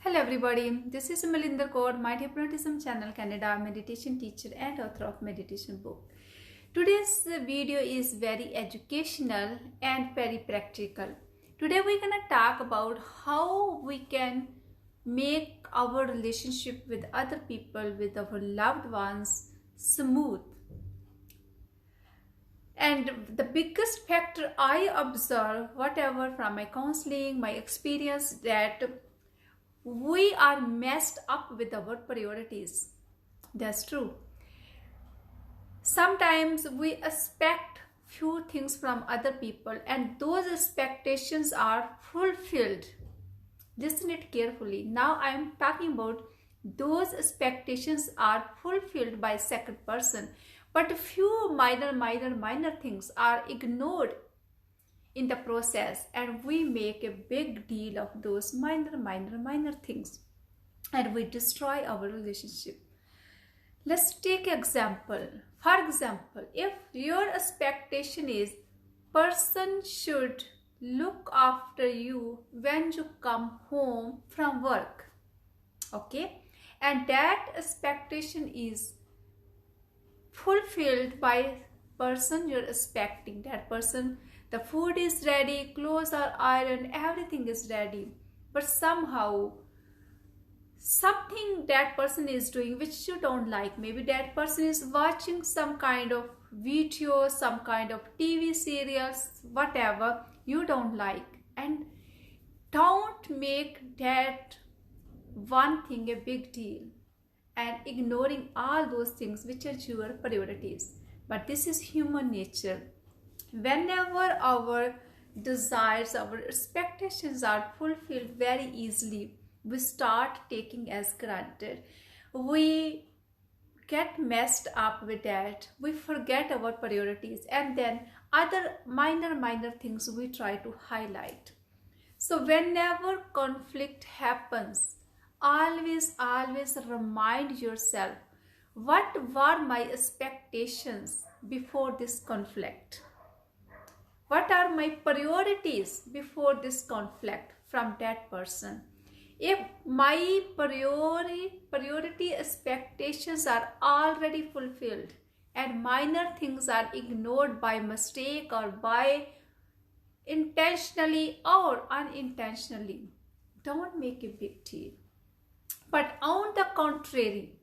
Hello everybody, this is Malinder Kaur, my hypnotism channel, Canada, meditation teacher and author of meditation book. Today's video is very educational and very practical. Today we're gonna talk about how we can make our relationship with other people, with our loved ones, smooth. And the biggest factor I observe, whatever from my counseling, my experience, that we are messed up with our priorities. That's true. Sometimes we expect few things from other people and those expectations are fulfilled. Listen it carefully. Now I am talking about those expectations are fulfilled by second person, but few minor things are ignored in the process, and we make a big deal of those minor things and we destroy our relationship. Let's take example. For example, if your expectation is person should look after you when you come home from work, okay, and that expectation is fulfilled by person you're expecting. That person, the food is ready, clothes are ironed, everything is ready, but somehow something that person is doing which you don't like. Maybe that person is watching some kind of video, some kind of TV serials, whatever you don't like, and don't make that one thing a big deal and ignoring all those things which are your priorities. But this is human nature. Whenever our desires, our expectations are fulfilled very easily, we start taking as granted. We get messed up with that. We forget our priorities, and then other minor things we try to highlight. So whenever conflict happens, always remind yourself, what were my expectations before this conflict? What are my priorities before this conflict from that person? If my priority expectations are already fulfilled and minor things are ignored by mistake or by intentionally or unintentionally, don't make a big deal. But on the contrary,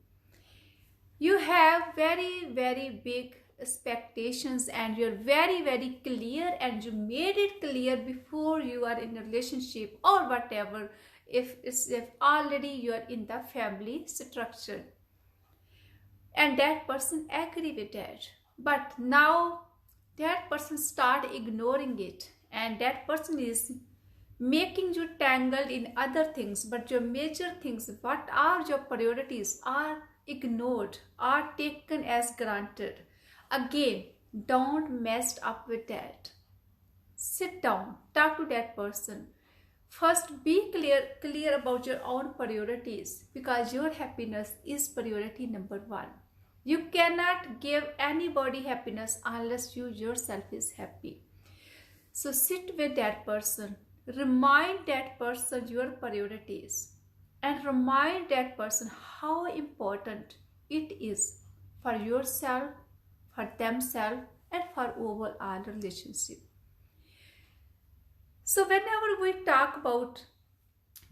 you have very big expectations and you're very clear, and you made it clear before you are in a relationship or whatever, if already you are in the family structure, and that person agree with that. But now that person start ignoring it, and that person is making you tangled in other things, but your major things, what are your priorities, are ignored, are taken as granted. Again, don't mess up with that. Sit down, talk to that person. First, be clear about your own priorities, because your happiness is priority number one. You cannot give anybody happiness unless you yourself is happy. So sit with that person, remind that person your priorities, and remind that person how important it is for yourself, for themselves, and for overall relationship. So whenever we talk about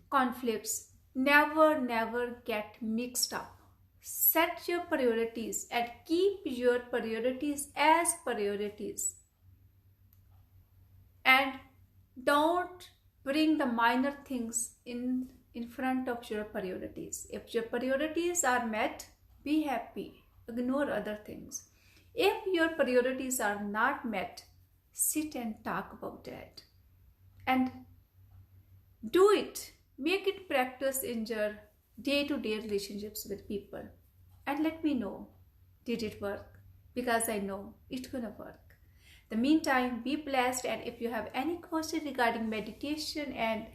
conflicts, never get mixed up. Set your priorities and keep your priorities as priorities. And don't bring the minor things in front of your priorities. If your priorities are met, be happy. Ignore other things. If your priorities are not met, sit and talk about that. And do it. Make it practice in your day-to-day relationships with people. And let me know, did it work? Because I know it's gonna work. In the meantime, be blessed, and if you have any question regarding meditation and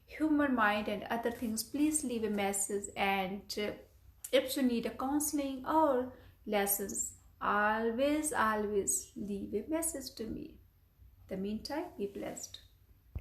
human mind and other things, please leave a message. And if you need a counseling or lessons, always leave a message to me. In the meantime, be blessed.